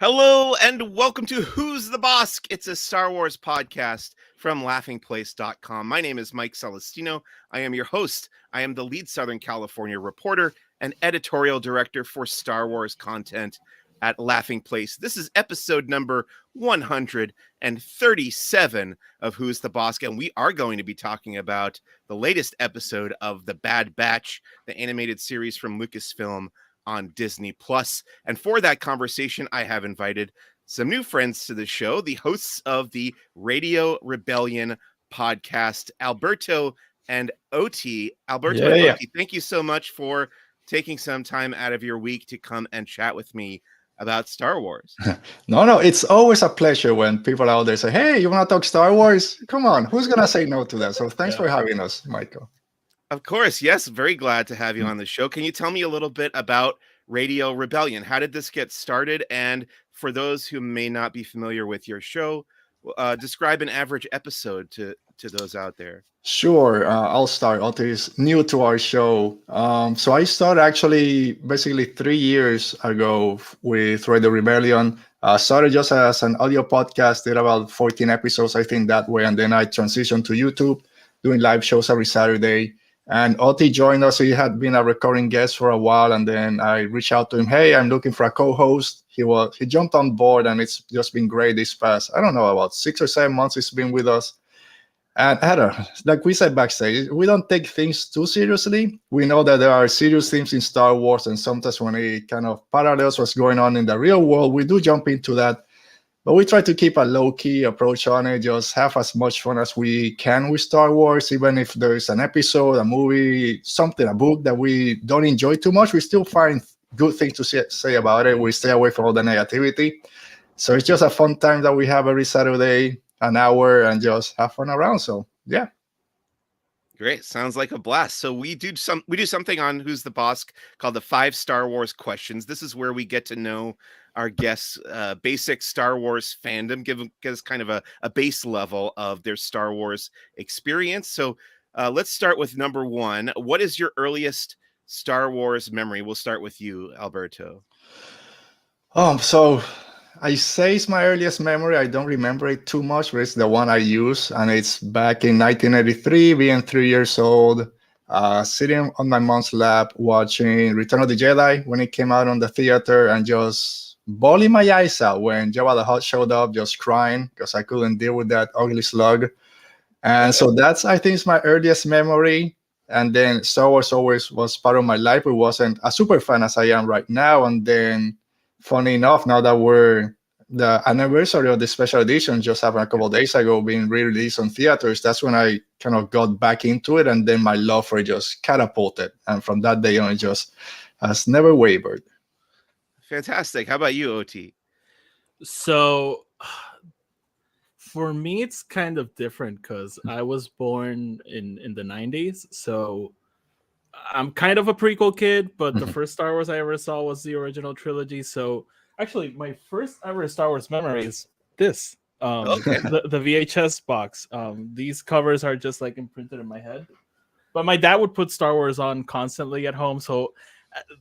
Hello and welcome to Who's the Bossk? It's a Star Wars podcast from laughingplace.com. My name is Mike Celestino. I am your host. I am the lead Southern California reporter and editorial director for Star Wars content at Laughing Place. This is episode number 137 of Who's the Bossk, and we are going to be talking about the latest episode of The Bad Batch, the animated series from Lucasfilm on Disney Plus. And for that conversation, I have invited some new friends to the show, the hosts of the Radio Rebellion podcast, Alberto and Oti. Alberto and Oti, thank you so much for taking some time out of your week to come and chat with me about Star Wars. No, it's always a pleasure when people out there say, hey, you want to talk Star Wars? Come on, who's going to say no to that? So thanks for having us, Michael. Of course, yes. Very glad to have you on the show. Can you tell me a little bit about Radio Rebellion? How did this get started? And for those who may not be familiar with your show, describe an average episode to those out there. Sure. I'll start. Oti is new to our show. So I started actually basically 3 years ago with Radio Rebellion. Started just as an audio podcast, did about 14 episodes, I think, that way. And then I transitioned to YouTube, doing live shows every Saturday. And Oti joined us. He had been a recurring guest for a while, and then I reached out to him. Hey, I'm looking for a co-host. He jumped on board, and it's just been great this past, I don't know, about 6 or 7 months he's been with us. And Heather, like we said backstage, we don't take things too seriously. We know that there are serious themes in Star Wars, and sometimes when it kind of parallels what's going on in the real world, we do jump into that. But we try to keep a low-key approach on it, just have as much fun as we can with Star Wars. Even if there's an episode, a movie, something, a book that we don't enjoy too much, we still find good things to say about it. We stay away from all the negativity. So it's just a fun time that we have every Saturday, an hour, and just have fun around. So, yeah. Great. Sounds like a blast. So we do something on Who's the Bossk called the 5 Star Wars Questions. This is where we get to know our guests' basic Star Wars fandom, give us kind of a base level of their Star Wars experience. So let's start with number 1. What is your earliest Star Wars memory? We'll start with you, Alberto. So I say it's my earliest memory. I don't remember it too much, but it's the one I use. And it's back in 1983, being 3 years old, sitting on my mom's lap watching Return of the Jedi when it came out on the theater, and just bawling my eyes out when Jabba the Hutt showed up, just crying because I couldn't deal with that ugly slug. And so that's, I think, is my earliest memory. And then Star Wars always was part of my life. It wasn't a super fan as I am right now. And then, funny enough, now that the anniversary of the special edition just happened a couple of days ago, being re-released on theaters, that's when I kind of got back into it. And then my love for it just catapulted. And from that day on, it just has never wavered. Fantastic. How about you, Oti? So for me, it's kind of different because I was born in the 90s. So I'm kind of a prequel kid, but the first Star Wars I ever saw was the original trilogy. So actually, my first ever Star Wars memory is this, the VHS box. These covers are just like imprinted in my head. But my dad would put Star Wars on constantly at home. So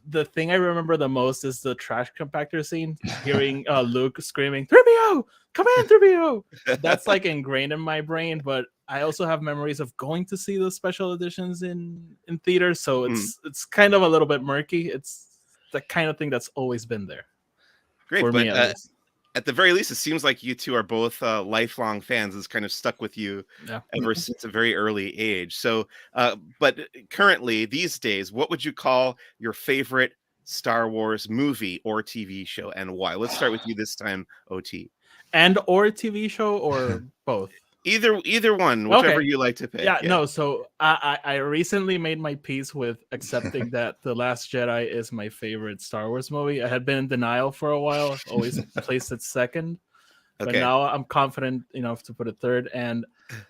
the thing I remember the most is the trash compactor scene, hearing Luke screaming, 3PO, come in, 3PO. That's like ingrained in my brain, but I also have memories of going to see the special editions in theaters, so it's kind of a little bit murky. It's the kind of thing that's always been there. Great, for me, at the very least, it seems like you two are both lifelong fans. It's kind of stuck with you ever since a very early age. So, but currently, these days, what would you call your favorite Star Wars movie or TV show, and why? Let's start with you this time, Oti. And or TV show, or both? Either one, whichever you like to pick. No. So I recently made my peace with accepting that The Last Jedi is my favorite Star Wars movie. I had been in denial for a while. I've always placed it second, but now I'm confident enough to put it third. And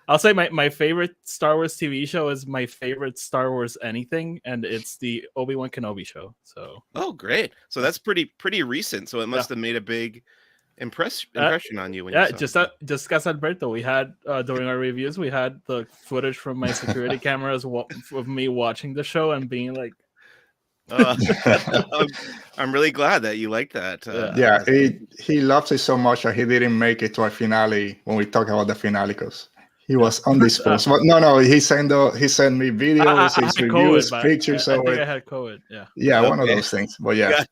I'll say my favorite Star Wars TV show is my favorite Star Wars anything, and it's the Obi-Wan Kenobi show. So great. So that's pretty recent. So it must have made a big impression on you when you saw just as Alberto, we had during our reviews, we had the footage from my security cameras of me watching the show and being like, Uh, I'm really glad that you like that. Yeah, he loves it so much that he didn't make it to our finale when we talked about the finale because he was undisposed. But no, he sent me videos, I his had COVID, reviews, but pictures I of think it. I had COVID. Yeah. Yeah, one of Okay. those things. But yeah.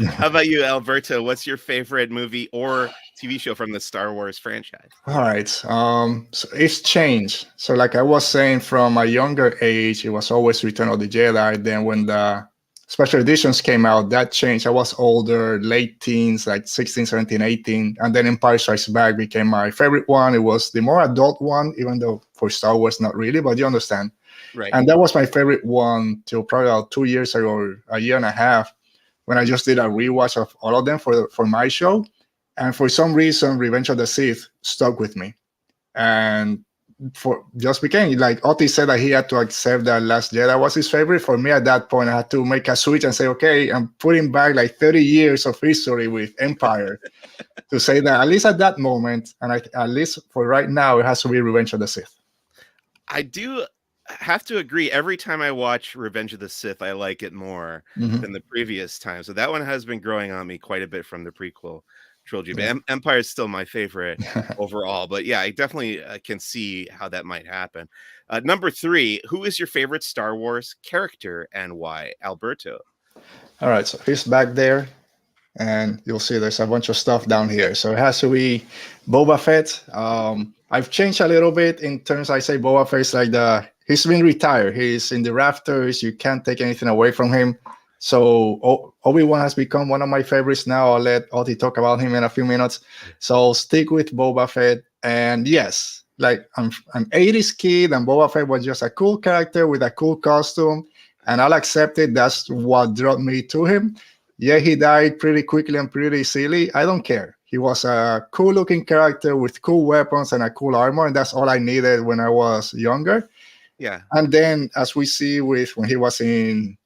How about you, Alberto? What's your favorite movie or TV show from the Star Wars franchise? All right. So it's changed. So like I was saying, from a younger age, it was always Return of the Jedi. Then when the special editions came out, that changed. I was older, late teens, like 16, 17, 18. And then Empire Strikes Back became my favorite one. It was the more adult one, even though for Star Wars, not really, but you understand. Right. And that was my favorite one till probably about 2 years ago, or a year and a half, when I just did a rewatch of all of them for my show. And for some reason, Revenge of the Sith stuck with me. And for just became like Oti said that he had to accept that Last Jedi was his favorite. For me at that point, I had to make a switch and say, okay, I'm putting back like 30 years of history with Empire to say that at least at that moment, and at least for right now, it has to be Revenge of the Sith. I do have to agree. Every time I watch Revenge of the Sith, I like it more than the previous time. So that one has been growing on me quite a bit from the prequel trilogy. But Empire is still my favorite overall. But yeah, I definitely can see how that might happen. Number 3, who is your favorite Star Wars character and why? Alberto. All right, so he's back there, and you'll see there's a bunch of stuff down here. So it has to be Boba Fett. I've changed a little bit in terms. I say Boba Fett's like he's been retired. He's in the rafters. You can't take anything away from him. So Obi-Wan has become one of my favorites now. I'll let Oti talk about him in a few minutes. So I'll stick with Boba Fett. And yes, like I'm an 80s kid, and Boba Fett was just a cool character with a cool costume. And I'll accept it. That's what drew me to him. Yeah, he died pretty quickly and pretty silly. I don't care. He was a cool looking character with cool weapons and a cool armor. And that's all I needed when I was younger. Yeah. And then as we see with when he was in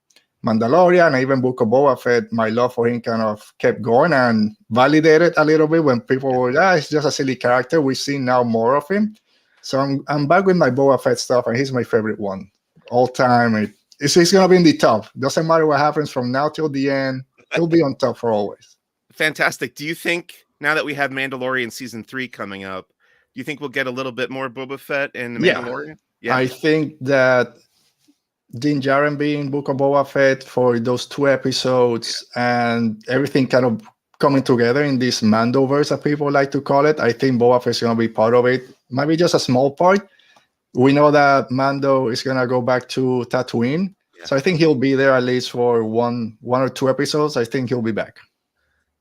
Mandalorian and even Book of Boba Fett, my love for him kind of kept going and validated a little bit when people were, it's just a silly character. We see now more of him. So I'm back with my Boba Fett stuff, and he's my favorite one all time. He's going to be in the top. Doesn't matter what happens from now till the end. He'll be on top for always. Fantastic. Do you think now that we have Mandalorian season 3 coming up, do you think we'll get a little bit more Boba Fett in the Mandalorian? Yeah. I think that Din Djarin being Book of Boba Fett for those 2 episodes and everything kind of coming together in this Mandoverse, that people like to call it, I think Boba Fett is going to be part of it. Maybe just a small part. We know that Mando is going to go back to Tatooine. Yeah. So I think he'll be there at least for one or 2 episodes. I think he'll be back.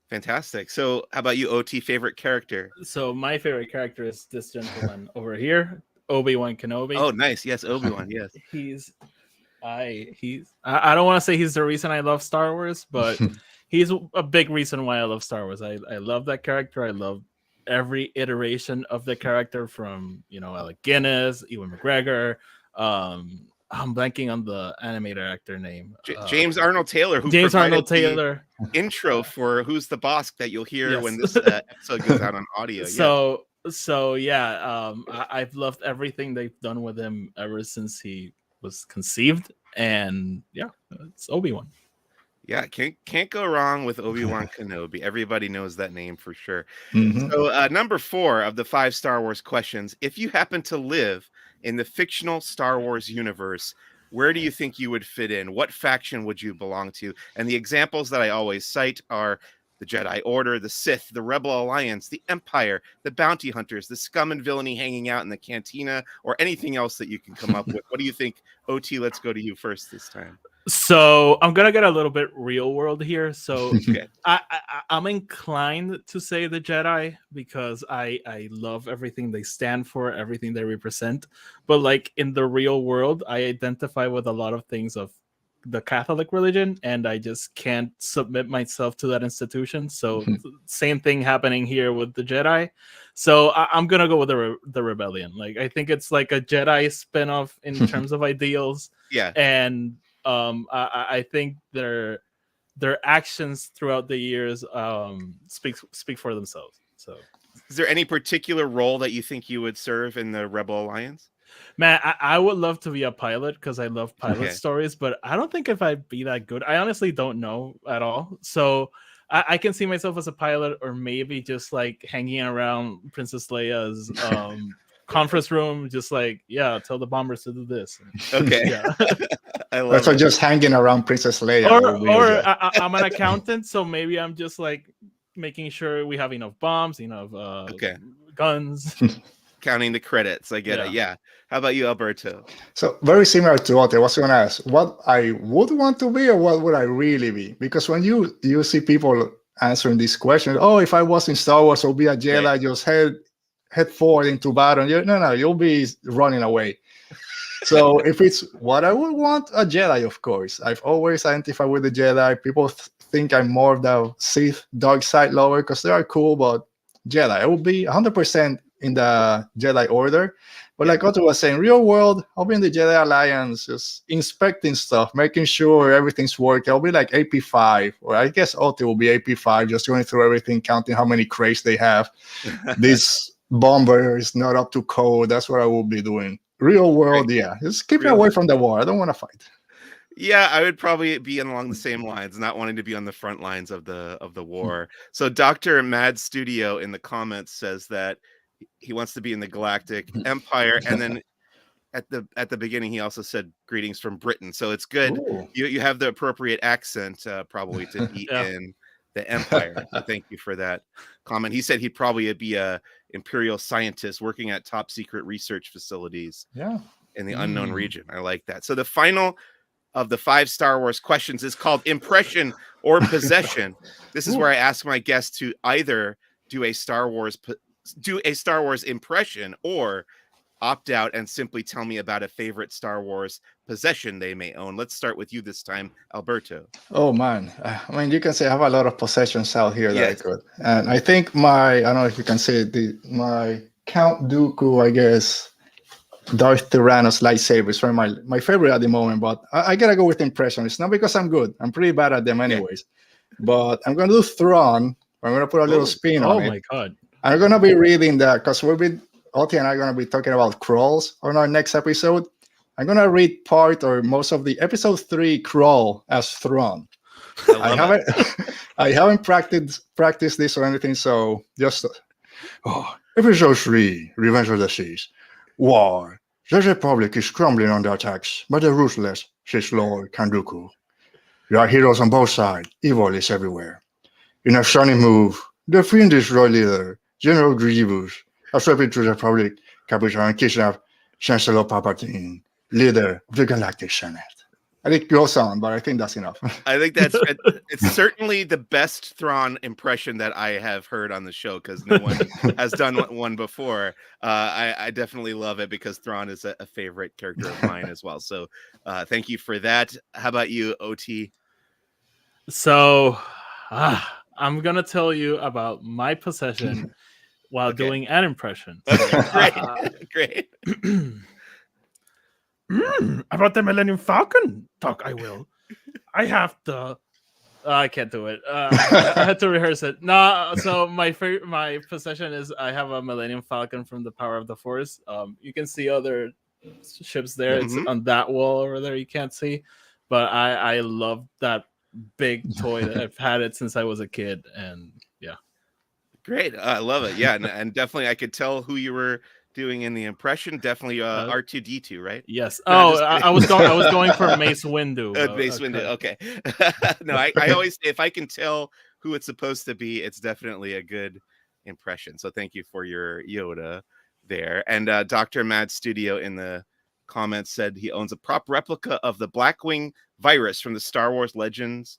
Fantastic. So how about you, OT, favorite character? So my favorite character is this gentleman over here, Obi-Wan Kenobi. Oh, nice. Yes, Obi-Wan. Yes. I don't want to say he's the reason I love Star Wars, but he's a big reason why I love Star Wars. I love that character. I love every iteration of the character, from Alec Guinness, Ewan McGregor. I'm blanking on the animator actor name. James Arnold Taylor, who James Arnold Taylor intro for Who's the Bossk that you'll hear when this episode goes out on audio. So yeah, I've loved everything they've done with him ever since he was conceived, and yeah, it's Obi-Wan. Yeah, can't go wrong with Obi-Wan Kenobi. Everybody knows that name for sure. Mm-hmm. So number 4 of the 5 Star Wars questions: if you happen to live in the fictional Star Wars universe, where do you think you would fit in? What faction would you belong to? And the examples that I always cite are the Jedi Order, the Sith, the Rebel Alliance, the Empire, the Bounty Hunters, the scum and villainy hanging out in the cantina, or anything else that you can come up with. What do you think? OT, let's go to you first this time. So I'm gonna get a little bit real world here. So okay. I'm inclined to say the Jedi because I love everything they stand for, everything they represent. But like in the real world, I identify with a lot of things of the Catholic religion, and I just can't submit myself to that institution. So same thing happening here with the Jedi. So I'm gonna go with the Rebellion. Like I think it's like a Jedi spinoff in terms of ideals. Yeah, and I think their actions throughout the years speak for themselves. So, is there any particular role that you think you would serve in the Rebel Alliance? Man, I would love to be a pilot because I love pilot Okay. stories, but I don't think if I'd be that good. I honestly don't know at all. So I can see myself as a pilot, or maybe just like hanging around Princess Leia's conference room, just like, yeah, tell the bombers to do this. Okay. Yeah. I love That's why it. just hanging around Princess Leia. will be or a job. I'm an accountant, so maybe I'm just like making sure we have enough bombs, enough Okay. guns. Counting the credits. I get it. Yeah. How about you, Alberto? So very similar to what I was going to ask, what I would want to be or what would I really be? Because when you see people answering these questions, oh, if I was in Star Wars, I'll be a Jedi, Right. just head forward into battle. No, you'll be running away. So if it's what I would want, a Jedi, of course. I've always identified with the Jedi. People think I'm more of the Sith dark side lover because they are cool, but Jedi, I will be 100% in the Jedi Order. But Yeah. like Otto was saying, real world, I'll be in the Jedi Alliance, just inspecting stuff, making sure everything's working. I'll be like AP5, or I guess Otto will be AP5, just going through everything, counting how many crates they have. This bomber is not up to code. That's what I will be doing. Real world, Great. yeah. Just keep me Real- away from the war. I don't want to fight. Yeah, I would probably be along the same lines, not wanting to be on the front lines of the war. So Dr. Mad Studio in the comments says that he wants to be in the Galactic Empire, and then at the beginning he also said greetings from Britain. So it's good. Ooh. You have the appropriate accent probably to be Yeah. in the Empire. So thank you for that comment. He said he'd probably be a imperial scientist working at top secret research facilities Yeah. in the unknown region. I like that. So the final of the 5 Star Wars questions is called Impression or Possession. This is where I ask my guests to either do a Star Wars impression or opt out and simply tell me about a favorite Star Wars possession they may own. Let's start with you this time, Alberto. Oh man, I mean, you can say I have a lot of possessions out here that I Yes. could, and I think I don't know if you can say it, my Count Dooku, I guess, Darth Tyrannos lightsaber is one of my favorite at the moment. But I gotta go with impression. It's not because I'm good; I'm pretty bad at them anyways. But I'm gonna do Thrawn. I'm gonna put a little spin on it. My god. I'm gonna be reading that because Oti and I are gonna be talking about crawls on our next episode. I'm gonna read part or most of the episode 3 crawl as Thrawn. I haven't practiced this or anything, so just episode 3, Revenge of the Seas. War. The Republic is crumbling under attacks by the ruthless Sith Lord Kanduku. There are heroes on both sides. Evil is everywhere. In a stunning move, the fiendish royal leader, General Grievous, has swept to the Republic capital and kidnapped Chancellor Palpatine, leader of the Galactic Senate. I think it goes on, but I think that's enough. I think it's certainly the best Thrawn impression that I have heard on the show because no one has done one before. I definitely love it because Thrawn is a favorite character of mine as well. So thank you for that. How about you, OT? So I'm gonna tell you about my possession while doing an impression. Great. About the Millennium Falcon talk, I will. I have the. I can't do it. I had to rehearse it. No, so my possession is I have a Millennium Falcon from the Power of the Force. You can see other ships there. It's on that wall over there. You can't see, but I love that big toy. That I've had it since I was a kid, and yeah. Great. I love it. Yeah, and definitely I could tell who you were doing in the impression. Definitely R2D2, right? Yes. No, I was going for Mace Windu. Mace Windu. Okay. No, I always, if I can tell who it's supposed to be, it's definitely a good impression. So thank you for your Yoda there. And Dr. Mad Studio in the comments said he owns a prop replica of the Blackwing virus from the Star Wars Legends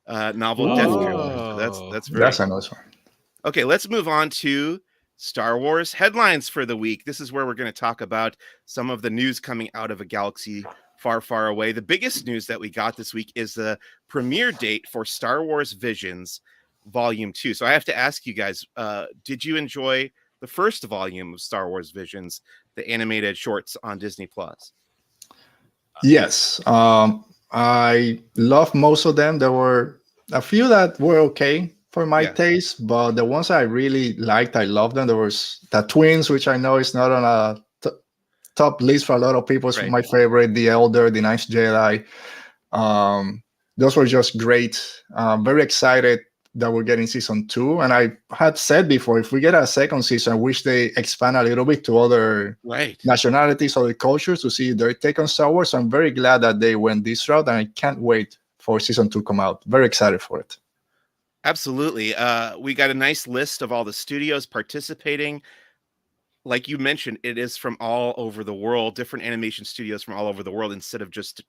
novel Death Troop. So that's a nice one. Okay, let's move on to Star Wars headlines for the week. This is where we're going to talk about some of the news coming out of a galaxy far, far away. The biggest news that we got this week is the premiere date for Star Wars Visions Volume 2. So I have to ask you guys, did you enjoy the first volume of Star Wars Visions, the animated shorts on Disney+? Yes. I love most of them. There were a few that were okay for my taste, but the ones I really liked, I loved them. There was the twins, which I know is not on top list for a lot of people. It's Right. my favorite, The Elder, The Ninth Jedi. Those were just great. Very excited that we're getting season 2. And I had said before, if we get a second season, I wish they expand a little bit to other nationalities, other cultures to see their take on Star Wars. So I'm very glad that they went this route, and I can't wait for season 2 to come out. Very excited for it. Absolutely. We got a nice list of all the studios participating. Like you mentioned, it is from all over the world, different animation studios from all over the world instead of just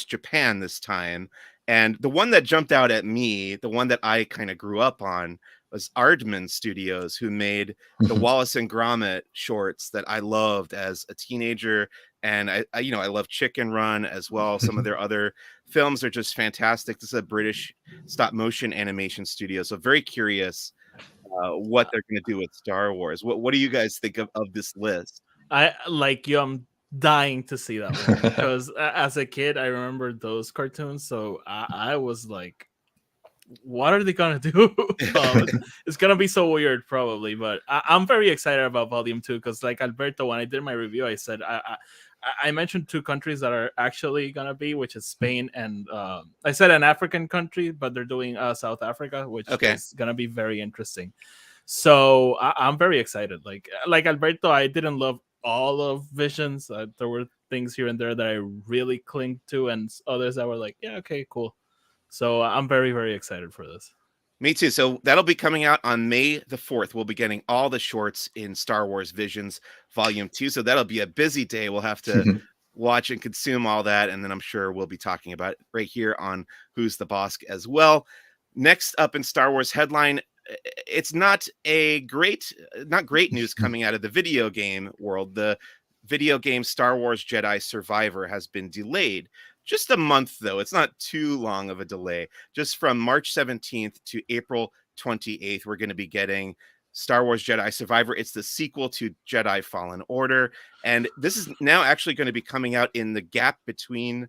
Japan this time. And the one that jumped out at me, the one that I kind of grew up on, was Aardman Studios, who made the Wallace and Gromit shorts that I loved as a teenager. And I love Chicken Run as well. Some of their other films are just fantastic. This is a British stop motion animation studio. So very curious what they're going to do with Star Wars. What do you guys think of this list? I'm dying to see that one because as a kid, I remember those cartoons. So I was like, what are they going to do? It's going to be so weird probably, but I'm very excited about Volume 2 because like Alberto, when I did my review, I said, I mentioned 2 countries that are actually going to be, which is Spain and I said an African country, but they're doing South Africa, which is going to be very interesting. So I'm very excited. Like Alberto, I didn't love all of Visions. There were things here and there that I really cling to, and others that were like, yeah, okay, cool. So I'm very, very excited for this. Me too. So that'll be coming out on May the 4th. We'll be getting all the shorts in Star Wars Visions Volume 2. So that'll be a busy day. We'll have to watch and consume all that. And then I'm sure we'll be talking about it right here on Who's the Bossk as well. Next up in Star Wars headline, it's not great news coming out of the video game world. The video game Star Wars Jedi Survivor has been delayed. Just a month, though. It's not too long of a delay. Just from March 17th to April 28th, we're going to be getting Star Wars Jedi Survivor. It's the sequel to Jedi Fallen Order. And this is now actually going to be coming out in the gap between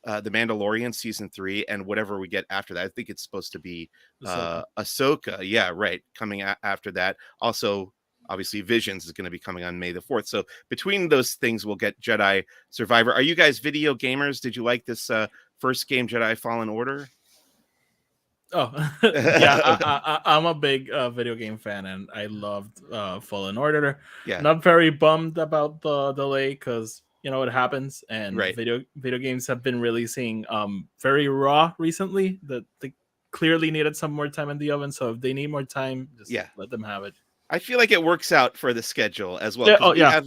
The Mandalorian Season 3 and whatever we get after that. I think it's supposed to be Ahsoka. Yeah, right. Coming after that. Also, obviously, Visions is going to be coming on May the 4th. So between those things, we'll get Jedi Survivor. Are you guys video gamers? Did you like this first game, Jedi Fallen Order? Oh, yeah. I'm a big video game fan, and I loved Fallen Order. Yeah. Not very bummed about the delay because, you know, it happens. And video games have been releasing very raw recently that they clearly needed some more time in the oven. So if they need more time, just let them have it. I feel like it works out for the schedule as well. We have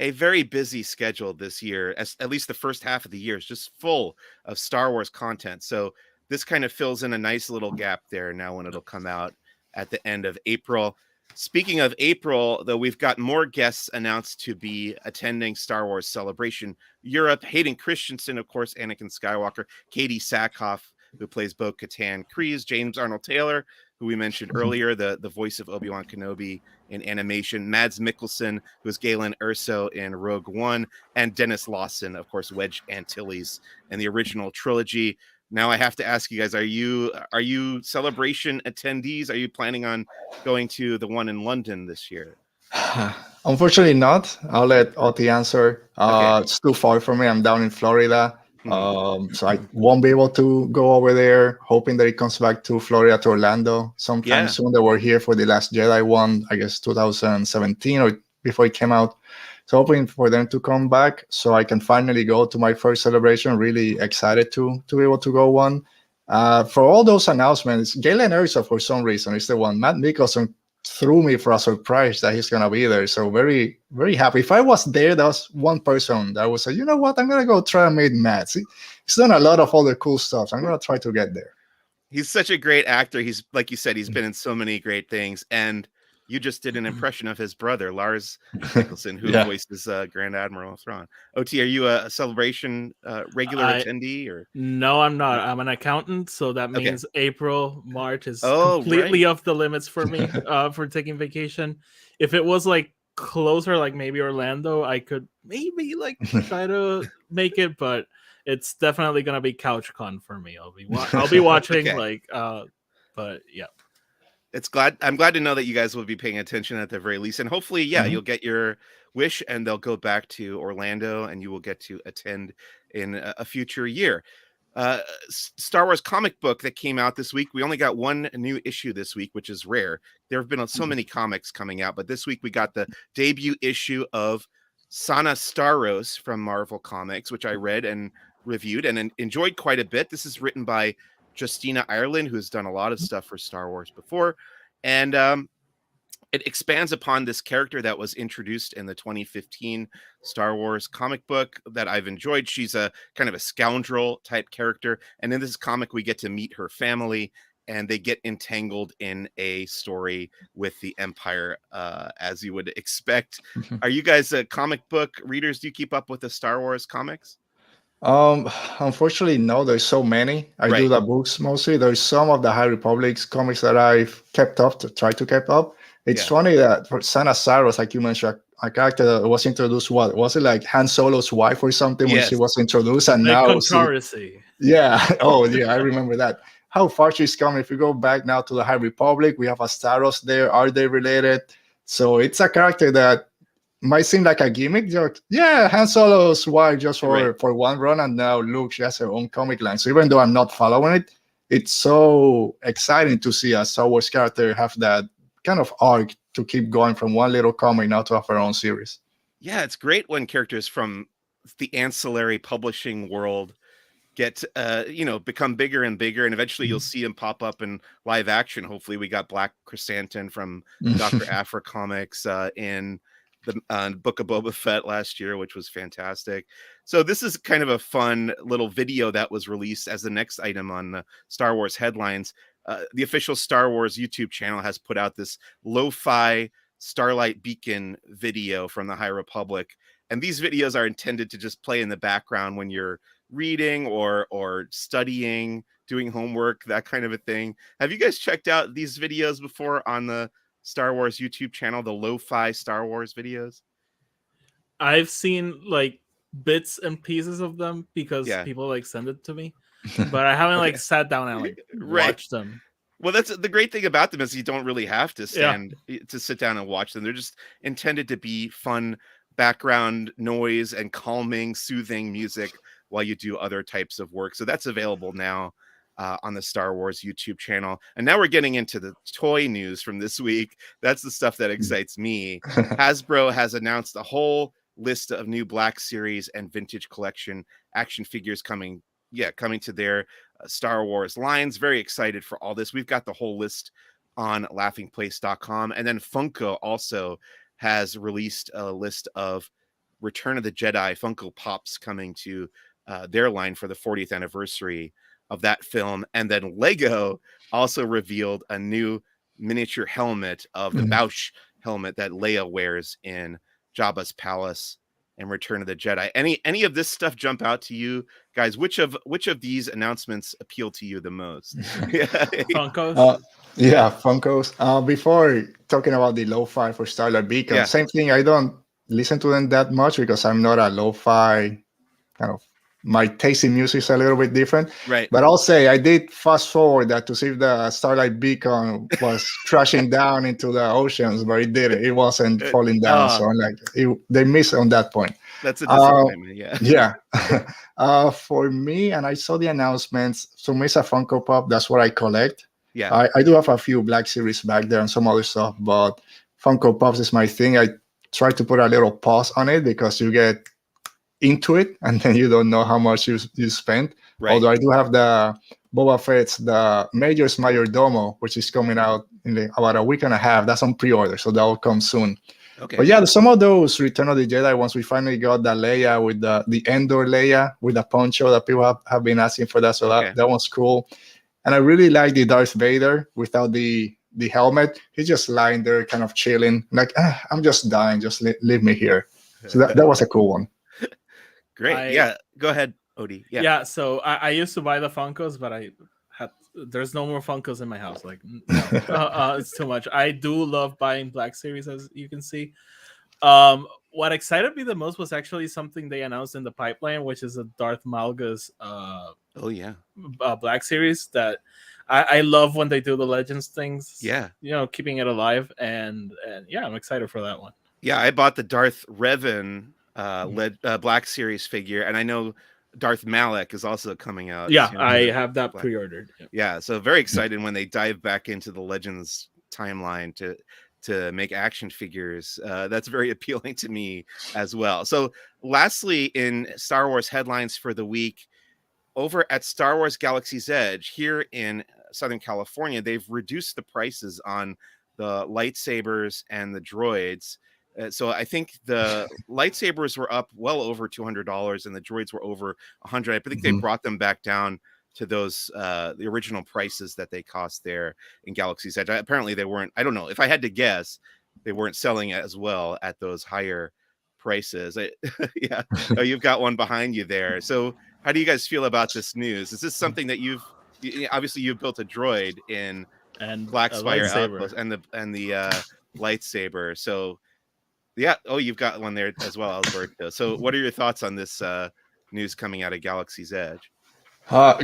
a very busy schedule this year, at least the first half of the year is just full of Star Wars content. So this kind of fills in a nice little gap there now when it'll come out at the end of April. Speaking of April, though, we've got more guests announced to be attending Star Wars Celebration Europe. Hayden Christensen, of course, Anakin Skywalker, Katie Sackhoff, who plays Bo-Katan Kryze, James Arnold Taylor, who we mentioned earlier, the voice of Obi-Wan Kenobi in animation, Mads Mikkelsen, who's Galen Erso in Rogue One, and Dennis Lawson, of course, Wedge Antilles in the original trilogy. Now I have to ask you guys, are you Celebration attendees? Are you planning on going to the one in London this year? Unfortunately not. I'll let Oti answer. It's too far from me. I'm down in Florida. So I won't be able to go over there. Hoping that it comes back to Florida, to Orlando sometime soon. They were here for the Last Jedi one, I guess 2017 or before it came out. So hoping for them to come back so I can finally go to my first celebration. Really excited to be able to go one. For all those announcements, Galen Erso, for some reason, is the one. Matt Mikkelsen threw me for a surprise that he's going to be there. So very, very happy. If I was there, that was one person that would say, you know what, I'm going to go try and meet Matt. He's done a lot of other cool stuff. I'm going to try to get there. He's such a great actor. He's, like you said, he's been in so many great things. And you just did an impression of his brother, Lars Mikkelsen, who voices Grand Admiral Thrawn. Oti, are you a Celebration regular attendee? Or no, I'm not. I'm an accountant, so that means April, March is completely off the limits for me for taking vacation. If it was like closer, like maybe Orlando, I could maybe like try to make it, but it's definitely gonna be CouchCon for me. I'll be watching but yeah. I'm glad to know that you guys will be paying attention at the very least, and hopefully, you'll get your wish, and they'll go back to Orlando, and you will get to attend in a future year. Star Wars comic book that came out this week. We only got one new issue this week, which is rare. There have been so many comics coming out, but this week we got the debut issue of Sana Starros from Marvel Comics, which I read and reviewed and enjoyed quite a bit. This is written by Justina Ireland, who's done a lot of stuff for Star Wars before. And it expands upon this character that was introduced in the 2015 Star Wars comic book that I've enjoyed. She's a kind of a scoundrel type character. And in this comic, we get to meet her family, and they get entangled in a story with the Empire, as you would expect. Are you guys comic book readers? Do you keep up with the Star Wars comics? Unfortunately, no. There's so many. I do the books mostly. There's some of the High Republic's comics that I've kept up to try to keep up. It's funny that for Sana Saros, like you mentioned, a character that was introduced. What was it, like Han Solo's wife or something when she was introduced? And now, controversy. Oh yeah, I remember that. How far she's come. If you go back now to the High Republic, we have a Staros there. Are they related? So it's a character that might seem like a gimmick. Han Solo's wife just for one run, and now look, she has her own comic line. So even though I'm not following it, it's so exciting to see a Star Wars character have that kind of arc to keep going from one little comic now to have her own series. Yeah, it's great when characters from the ancillary publishing world get become bigger and bigger, and eventually you'll see them pop up in live action. Hopefully we got Black Chrysanthemum from Dr. Aphra Comics in the Book of Boba Fett last year, which was fantastic. So this is kind of a fun little video that was released as the next item on the Star Wars headlines. The official Star Wars YouTube channel has put out this lo-fi Starlight Beacon video from the High Republic. And these videos are intended to just play in the background when you're reading or studying, doing homework, that kind of a thing. Have you guys checked out these videos before on the Star Wars YouTube channel, the lo-fi Star Wars videos? I've seen like bits and pieces of them because people like send it to me, but I haven't like sat down and like watched them. Well, that's the great thing about them is you don't really have to to sit down and watch them. They're just intended to be fun background noise and calming, soothing music while you do other types of work. So that's available now on the Star Wars YouTube channel. And now we're getting into the toy news from this week. That's the stuff that excites me. Hasbro has announced a whole list of new Black Series and Vintage Collection action figures coming to their Star Wars lines. Very excited for all this. We've got the whole list on laughingplace.com. And then Funko also has released a list of Return of the Jedi Funko Pops coming to their line for the 40th anniversary of that film. And then Lego also revealed a new miniature helmet of the Bausch helmet that Leia wears in Jabba's palace and Return of the Jedi. Any of this stuff jump out to you guys? Which of these announcements appeal to you the most? Funkos. Funkos. Before talking about the lo-fi for Starlight Beacon, same thing. I don't listen to them that much because I'm not a lo-fi kind of. My taste in music is a little bit different, right? But I'll say I did fast forward that to see if the Starlight Beacon was crashing down into the oceans, but it didn't. It wasn't falling down, so I'm like, they missed on that point. That's a disappointment, For me, and I saw the announcements. So, Mesa Funko Pop, that's what I collect. Yeah, I do have a few Black Series back there and some other stuff, but Funko Pops is my thing. I try to put a little pause on it because you get into it and then you don't know how much you spent. Although I do have the Boba Fett's the Major's Mayordomo, which is coming out in about a week and a half. That's on pre-order, so that will come soon. Okay. But some of those Return of the Jedi ones, we finally got the Leia with the Endor Leia with the poncho that people have been asking for that. So that one's cool. And I really like the Darth Vader without the helmet. He's just lying there kind of chilling. Like, I'm just dying. Just leave me here. So that was a cool one. Great. Go ahead, Oti. So I used to buy the Funkos, but there's no more Funkos in my house. Like, no, it's too much. I do love buying Black Series, as you can see. What excited me the most was actually something they announced in the pipeline, which is a Darth Malgus Black Series that I love when they do the Legends things. Yeah. Keeping it alive. And I'm excited for that one. Yeah, I bought the Darth Revan Black Series figure, and I know Darth Malak is also coming out Yeah, soon I for have that Black. pre-ordered. Yeah. Yeah, so very excited when they dive back into the Legends timeline to make action figures. That's very appealing to me as well. So, lastly, in Star Wars headlines for the week, over at Star Wars Galaxy's Edge here in Southern California, they've reduced the prices on the lightsabers and the droids. So I think the lightsabers were up well over $200 and the droids were over 100. I think they Mhm. brought them back down to those the original prices that they cost there in Galaxy's Edge. Apparently they weren't. I don't know. If I had to guess, they weren't selling as well at those higher prices. Yeah, oh, you've got one behind you there. So how do you guys feel about this news? Is this something that obviously you've built a droid in And Black a Spire lightsaber. Outpost and the lightsaber. So yeah, oh, you've got one there as well, Alberto. So what are your thoughts on this news coming out of Galaxy's Edge?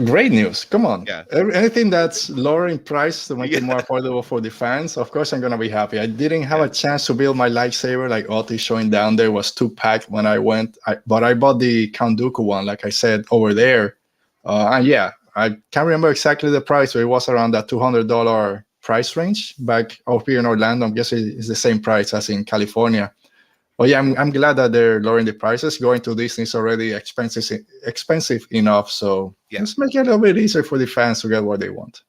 Great news. Come on. Yeah. Anything that's lowering price to make Yeah. it more affordable for the fans, of course, I'm going to be happy. I didn't have Yeah. a chance to build my lightsaber like Oti showing down there. Was too packed when I went. But I bought the Count Dooku one, like I said, over there. And yeah, I can't remember exactly the price, but it was around that $200 price range back up here in Orlando. I'm guessing it's the same price as in California. Oh yeah, I'm glad that they're lowering the prices. Going to Disney is already expensive enough, so Yeah. let's make it a little bit easier for the fans to get what they want.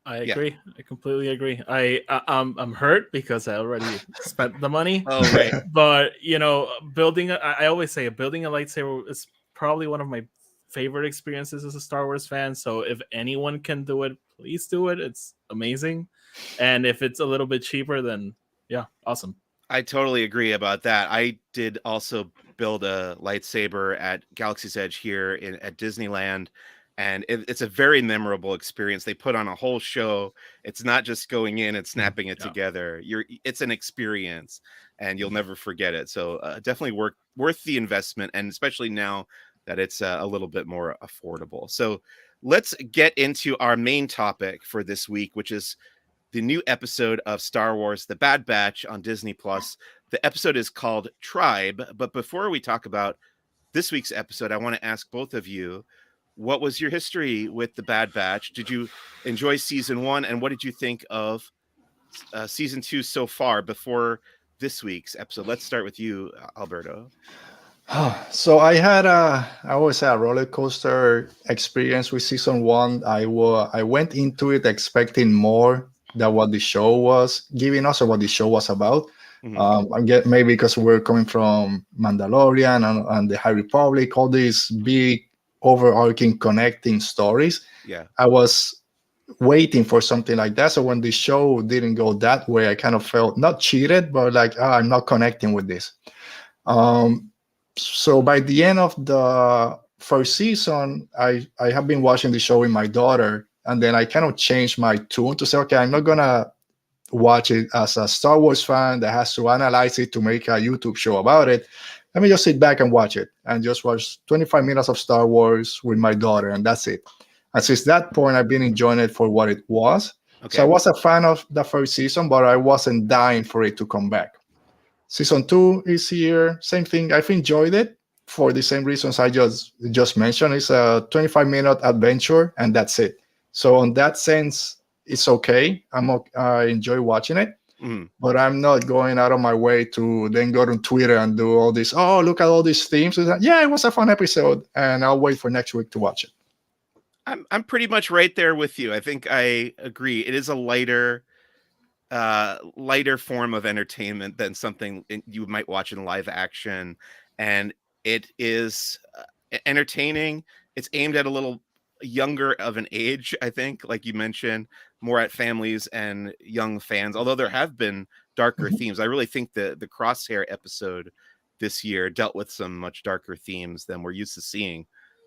I Yeah. agree. I completely agree. I'm hurt because I already spent the money. Oh, right. But I always say building a lightsaber is probably one of my favorite experiences as a Star Wars fan. So if anyone can do it, please do it. It's amazing. And if it's a little bit cheaper, then yeah, awesome. I totally agree about that. I did also build a lightsaber at Galaxy's Edge here at Disneyland, and it's a very memorable experience. They put on a whole show. It's not just going in and snapping it Yeah. together. It's an experience, and you'll never forget it. So definitely worth the investment, and especially now that it's a little bit more affordable. So let's get into our main topic for this week, which is the new episode of Star Wars The Bad Batch on Disney Plus. The episode is called Tribe, but before we talk about this week's episode, I want to ask both of you, what was your history with The Bad Batch? Did you enjoy season 1, and what did you think of season 2 so far before this week's episode? Let's start with you, Alberto. So I always had a roller coaster experience with season 1. I went into it expecting more than what the show was giving us or what the show was about. Mm-hmm. I get maybe because we're coming from Mandalorian and the High Republic, all these big overarching connecting stories. Yeah. I was waiting for something like that. So when the show didn't go that way, I kind of felt not cheated, but like, I'm not connecting with this. So by the end of the first season, I have been watching the show with my daughter, and then I kind of changed my tune to say, okay, I'm not gonna watch it as a Star Wars fan that has to analyze it to make a YouTube show about it. Let me just sit back and watch it and just watch 25 minutes of Star Wars with my daughter, and that's it. And since that point, I've been enjoying it for what it was. Okay. So I was a fan of the first season, but I wasn't dying for it to come back. Season 2 is here. Same thing. I've enjoyed it for the same reasons I just mentioned. It's a 25-minute adventure, and that's it. So on that sense, it's okay. I enjoy watching it, but I'm not going out of my way to then go to Twitter and do all this. Oh, look at all these themes. Yeah, it was a fun episode, and I'll wait for next week to watch it. I'm pretty much right there with you. I think I agree. It is a lighter form of entertainment than something you might watch in live action, and it is entertaining. It's aimed at a little younger of an age, I think, like you mentioned, more at families and young fans, although there have been darker themes. I really think the Crosshair episode this year dealt with some much darker themes than we're used to seeing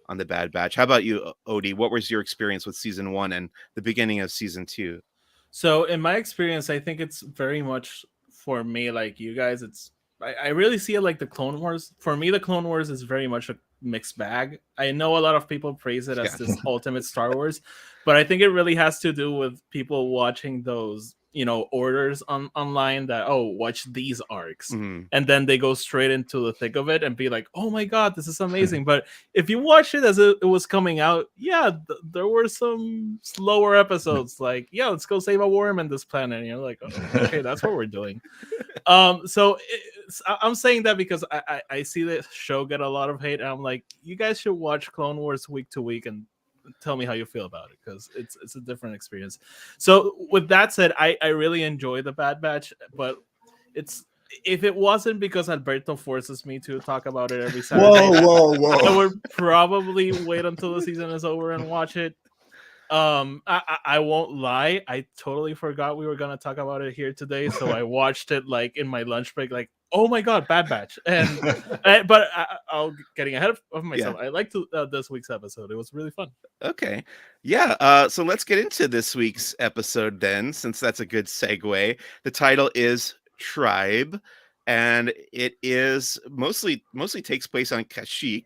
on The Bad Batch. How about you, Oti? What was your experience with season 1 and the beginning of season 2? So in my experience, I think it's very much for me like you guys. I really see it like the Clone Wars. For me, the Clone Wars is very much a mixed bag. I know a lot of people praise it as this ultimate Star Wars, but I think it really has to do with people watching those orders online that, oh, watch these arcs, Mhm. and then they go straight into the thick of it and be like, oh my god, this is amazing. But if you watch it as it was coming out, there were some slower episodes, like, let's go save a worm in this planet, and you're like, oh, okay, that's what we're doing. I'm saying that because I see the show get a lot of hate, and I'm like, you guys should watch Clone Wars week to week and tell me how you feel about it, because it's a different experience. So with that said, I really enjoy the Bad Batch, but if it wasn't because Alberto forces me to talk about it every Saturday, I would probably wait until the season is over and watch it. I won't lie, I totally forgot we were gonna talk about it here today, so I watched it like in my lunch break, like, oh my god, Bad Batch. And but I'll getting ahead of myself. I liked this week's episode. It was really fun. Okay. Yeah. So let's get into this week's episode then, since that's a good segue. The title is Tribe, and it is mostly takes place on Kashyyyk,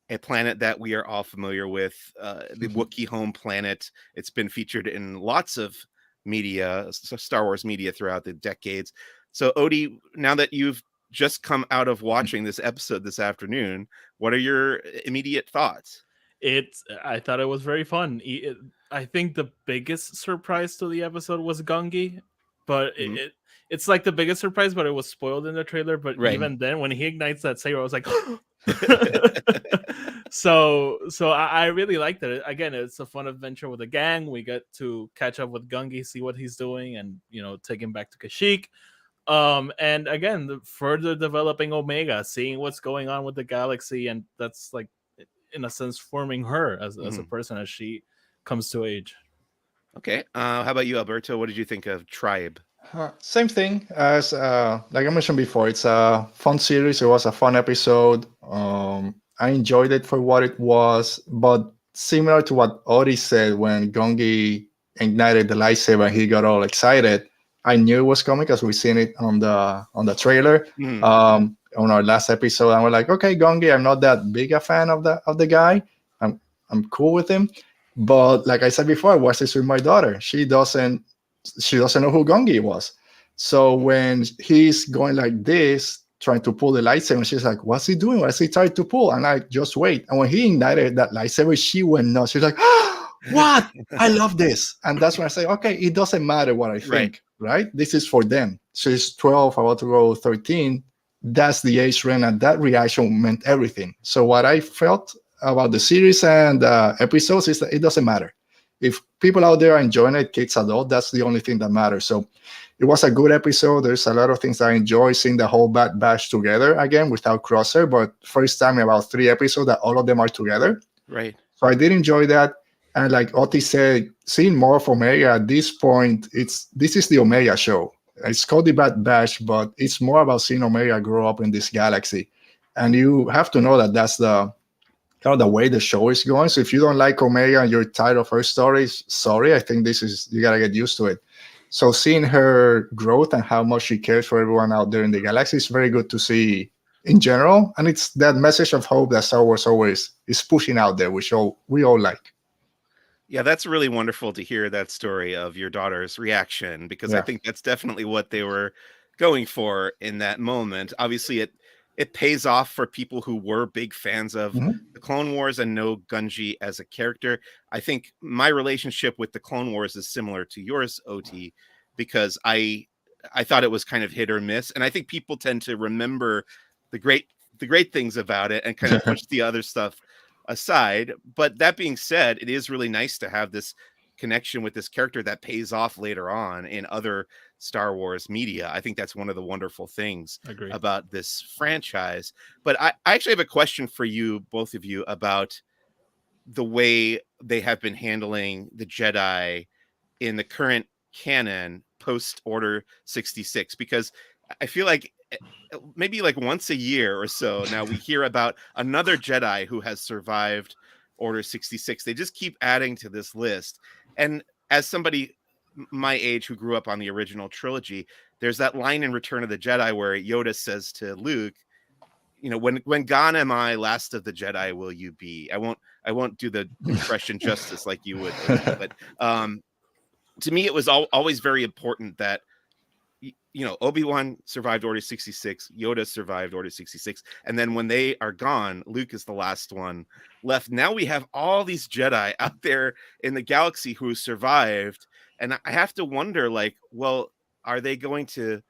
a planet that we are all familiar with, the Wookiee home planet. It's been featured in lots of media, Star Wars media throughout the decades. So, Oti, now that you've just come out of watching this episode this afternoon, what are your immediate thoughts? I thought it was very fun. I think the biggest surprise to the episode was Gungi, but it's like the biggest surprise, but it was spoiled in the trailer. But even then, when he ignites that saber, I was like, so I really liked it. Again, it's a fun adventure with a gang. We get to catch up with Gungi, see what he's doing, and take him back to Kashyyyk. And again, the further developing Omega, seeing what's going on with the galaxy, and that's like, in a sense, forming her as a person as she comes to age. Okay. How about you, Alberto? What did you think of Tribe? Same thing as like I mentioned before. It's a fun series. It was a fun episode. I enjoyed it for what it was, but similar to what Oti said when Gungi ignited the lightsaber, he got all excited. I knew it was coming because we seen it on the trailer on our last episode, and we're like, okay, Gungi, I'm not that big a fan of the guy. I'm cool with him, but like I said before, I watched this with my daughter. She doesn't know who Gungi was. So when he's going like this, trying to pull the lightsaber, she's like, what's he doing? What's he trying to pull? And I just wait. And when he ignited that lightsaber, she went nuts. She's like, what? I love this. And that's when I say, okay, it doesn't matter what I think, right? This is for them. She's 12, about to go 13. That's the age range, and that reaction meant everything. So what I felt about the series and episodes is that it doesn't matter. If people out there are enjoying it, kids, adults, that's the only thing that matters. So it was a good episode. There's a lot of things I enjoy, seeing the whole Bad Batch together again without Crosser, but first time in about 3 episodes that all of them are together. Right. So I did enjoy that. And like Oti said, seeing more of Omega at this point, this is the Omega show. It's called the Bad Batch, but it's more about seeing Omega grow up in this galaxy. And you have to know that that's the kind of the way the show is going. So if you don't like Omega and you're tired of her stories, sorry, I think you gotta get used to it. So seeing her growth and how much she cares for everyone out there in the galaxy is very good to see in general. And it's that message of hope that Star Wars always is pushing out there, which we all like. Yeah, that's really wonderful to hear that story of your daughter's reaction, because I think that's definitely what they were going for in that moment. Obviously, it pays off for people who were big fans of the Clone Wars and know Gungi as a character. I think my relationship with the Clone Wars is similar to yours, Oti, because I thought it was kind of hit or miss, and I think people tend to remember the great things about it and kind of push the other stuff aside. But that being said, it is really nice to have this connection with this character that pays off later on in other Star Wars media. I think that's one of the wonderful things about this franchise. But I actually have a question for you, both of you, about the way they have been handling the Jedi in the current canon post Order 66, because I feel like maybe like once a year or so now we hear about another Jedi who has survived Order 66. They just keep adding to this list. And as somebody my age who grew up on the original trilogy, there's that line in Return of the Jedi where Yoda says to Luke, when gone am I, last of the Jedi will you be? I won't do the impression justice like you would, but to me, it was always very important that, Obi-Wan survived Order 66, Yoda survived Order 66, and then when they are gone, Luke is the last one left. Now we have all these Jedi out there in the galaxy who survived, and I have to wonder, like, well, are they going to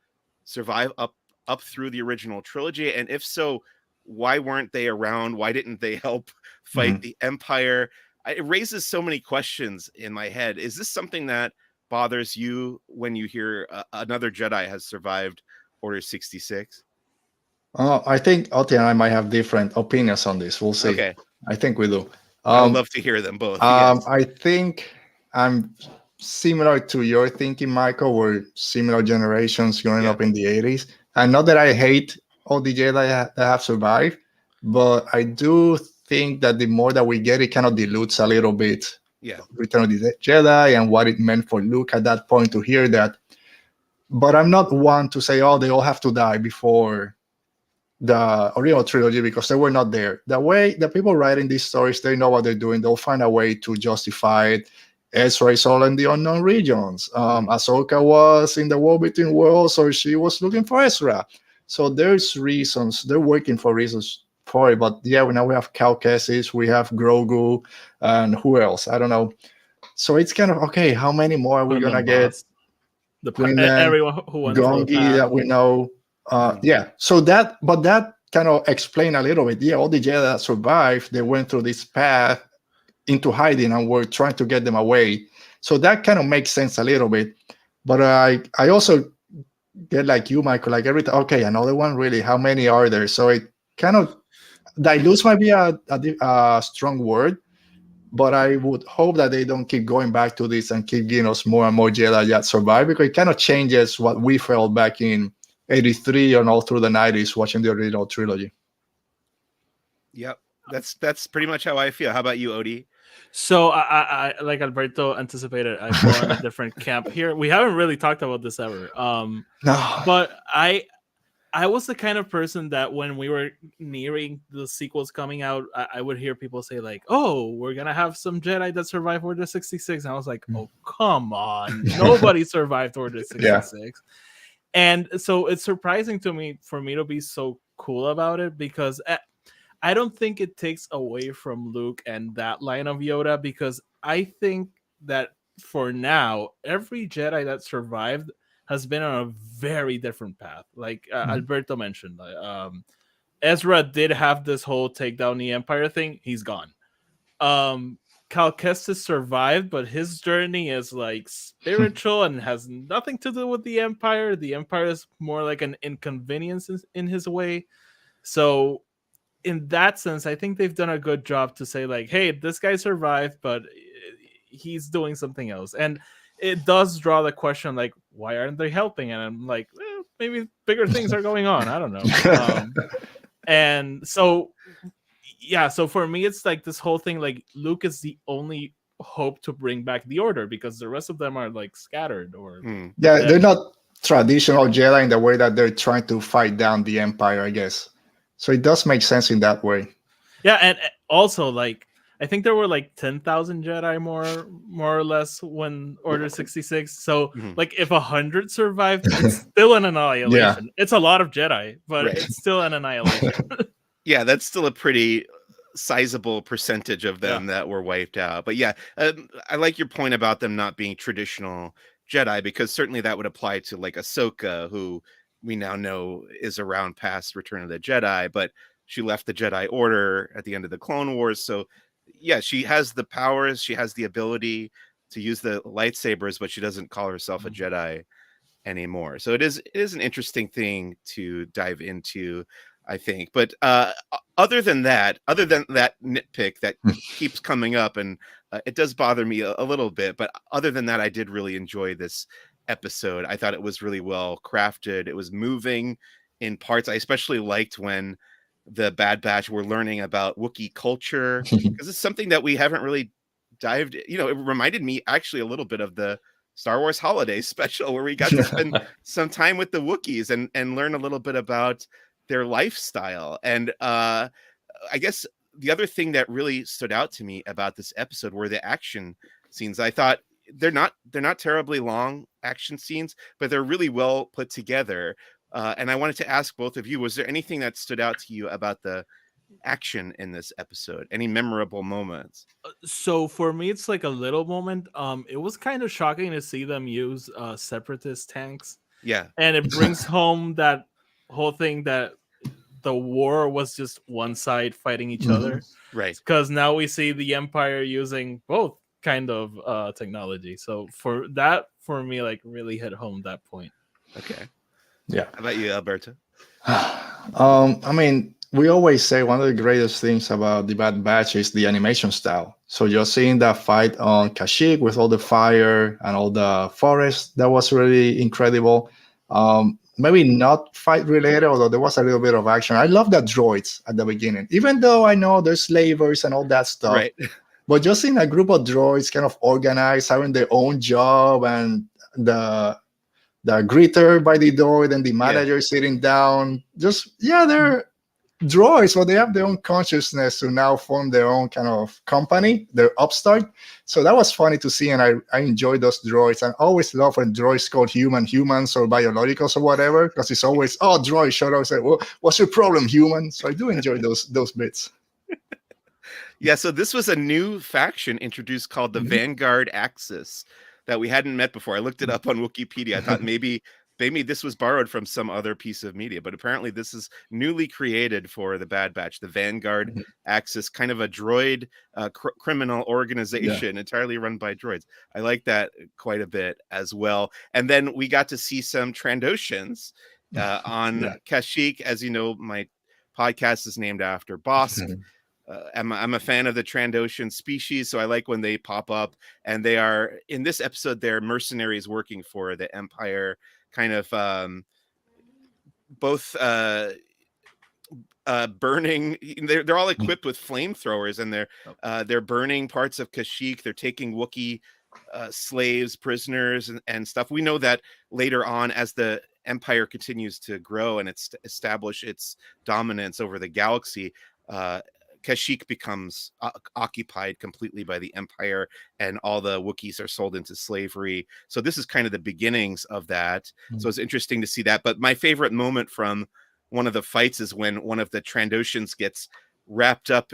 survive up through the original trilogy? And if so, why weren't they around? Why didn't they help fight the Empire? It raises so many questions in my head. Is this something that bothers you when you hear another Jedi has survived Order 66? I think Oti and I might have different opinions on this. We'll see. Okay. I think we do. I would love to hear them both. Yes. I think I'm similar to your thinking, Michael. We're similar generations growing up in the 80s. And not that I hate all the Jedi that have survived, but I do think that the more that we get, it kind of dilutes a little bit Return of the Jedi and what it meant for Luke at that point to hear that. But I'm not one to say, oh, they all have to die before the original trilogy because they were not there. The way the people writing these stories, they know what they're doing. They'll find a way to justify it. Ezra is all in the unknown regions. Ahsoka was in the War Between Worlds, or she was looking for Ezra. So there's reasons. They're working for reasons for it. But yeah, now we have Cal Kestis, we have Grogu, and who else? I don't know. So it's kind of, okay, how many more are we going to get? Everyone who wants Gongi that we know. So that kind of explain a little bit. Yeah, all the Jedi that survived, they went through this path into hiding and we're trying to get them away. So that kind of makes sense a little bit. But I also get like you, Michael, like everything. Okay, another one, really? How many are there? So it kind of dilutes might be a strong word, but I would hope that they don't keep going back to this and keep giving us more and more Jedi that survive, because it kind of changes what we felt back in 83 and all through the 90s watching the original trilogy. Yep. That's pretty much how I feel. How about you, Oti? So I like Alberto anticipated, I fall in a different camp here. We haven't really talked about this ever. No. But I was the kind of person that when we were nearing the sequels coming out, I would hear people say like, oh, we're going to have some Jedi that survive Order 66. And I was like, oh, come on. Nobody survived Order 66. Yeah. And so it's surprising to me for me to be so cool about it, because I don't think it takes away from Luke and that line of Yoda, because I think that for now, every Jedi that survived has been on a very different path. Like Alberto mentioned, Ezra did have this whole take down the Empire thing. He's gone. Cal Kestis survived, but his journey is like spiritual and has nothing to do with the Empire. The Empire is more like an inconvenience in his way. So in that sense, I think they've done a good job to say like, hey, this guy survived, but he's doing something else. And it does draw the question, like, why aren't they helping? And I'm like, well, maybe bigger things are going on. I don't know. And so, yeah, so for me, it's like this whole thing, like Luke is the only hope to bring back the Order, because the rest of them are like scattered or they're not traditional Jedi in the way that they're trying to fight down the Empire, I guess. So it does make sense in that way. Yeah, and also like I think there were like 10,000 Jedi more or less when Order 66. So like if 100 survived, it's still an annihilation. Yeah. It's a lot of Jedi, but it's still an annihilation. Yeah, that's still a pretty sizable percentage of them that were wiped out. But yeah, I like your point about them not being traditional Jedi, because certainly that would apply to like Ahsoka, who we now know is around past Return of the Jedi, but she left the Jedi Order at the end of the Clone Wars. So yeah, she has the powers, she has the ability to use the lightsabers, but she doesn't call herself a Jedi anymore. So it is an interesting thing to dive into, I think. But other than that nitpick that keeps coming up, and it does bother me a little bit, but other than that, I did really enjoy this episode. I thought it was really well crafted. It was moving in parts. I especially liked when the Bad Batch were learning about Wookiee culture, because it's something that we haven't really dived. It reminded me actually a little bit of the Star Wars Holiday Special, where we got to spend some time with the Wookiees and learn a little bit about their lifestyle. And I guess the other thing that really stood out to me about this episode were the action scenes. I thought, they're not terribly long action scenes, but they're really well put together. And I wanted to ask both of you, was there anything that stood out to you about the action in this episode? Any memorable moments? So for me, it's like a little moment. It was kind of shocking to see them use separatist tanks, Yeah. and it brings home that whole thing that the war was just one side fighting each other. Right. Because now we see the Empire using both kind of technology. So for me, like really hit home that point. Okay. Yeah. How about you, Alberto? I mean, we always say one of the greatest things about the Bad Batch is the animation style. So you're seeing that fight on Kashyyyk with all the fire and all the forest, that was really incredible. Maybe not fight related, although there was a little bit of action. I love the droids at the beginning, even though I know there's slavers and all that stuff. Right. But just seeing a group of droids kind of organized, having their own job, and the greeter by the door, then the manager sitting down. They're droids, but they have their own consciousness to now form their own kind of company, their upstart. So that was funny to see, and I enjoyed those droids. I always love when droids called humans or biologicals or whatever, because it's always, oh, droid, shut up, and say, well, what's your problem, human? So I do enjoy those bits. Yeah, so this was a new faction introduced called the Vanguard Axis that we hadn't met before. I looked it up on Wikipedia. I thought maybe this was borrowed from some other piece of media, but apparently this is newly created for the Bad Batch, the Vanguard Axis, kind of a droid criminal organization entirely run by droids. I like that quite a bit as well. And then we got to see some Trandoshans on Kashyyyk. As you know, my podcast is named after Bossk. I'm a fan of the Trandoshan species, so I like when they pop up. And they are, in this episode, they're mercenaries working for the Empire, kind of both burning. They're all equipped with flamethrowers, and they're burning parts of Kashyyyk. They're taking Wookiee slaves, prisoners, and stuff. We know that later on, as the Empire continues to grow and establish its dominance over the galaxy, Kashyyyk becomes occupied completely by the Empire, and all the Wookiees are sold into slavery. So this is kind of the beginnings of that. So it's interesting to see that. But my favorite moment from one of the fights is when one of the Trandoshans gets wrapped up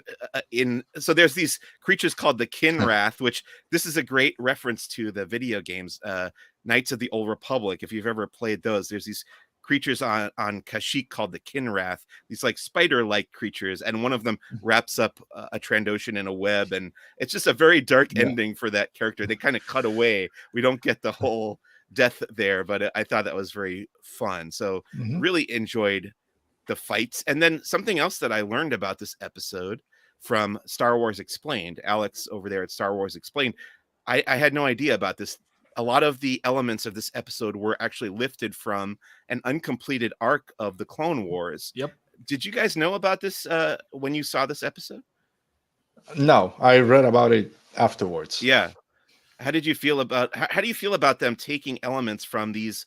in. So there's these creatures called the Kinrath, which this is a great reference to the video games, Knights of the Old Republic. If you've ever played those, there's these creatures on Kashyyyk called the Kinrath, these like spider-like creatures, and one of them wraps up a Trandoshan in a web, and it's just a very dark ending for that character. They kind of cut away. We don't get the whole death there, but I thought that was very fun. So really enjoyed the fights. And then something else that I learned about this episode from Star Wars Explained, Alex over there at Star Wars Explained, I had no idea about this. A lot of the elements of this episode were actually lifted from an uncompleted arc of the Clone Wars. Yep. Did you guys know about this when you saw this episode? No, I read about it afterwards. Yeah. How do you feel about them taking elements from these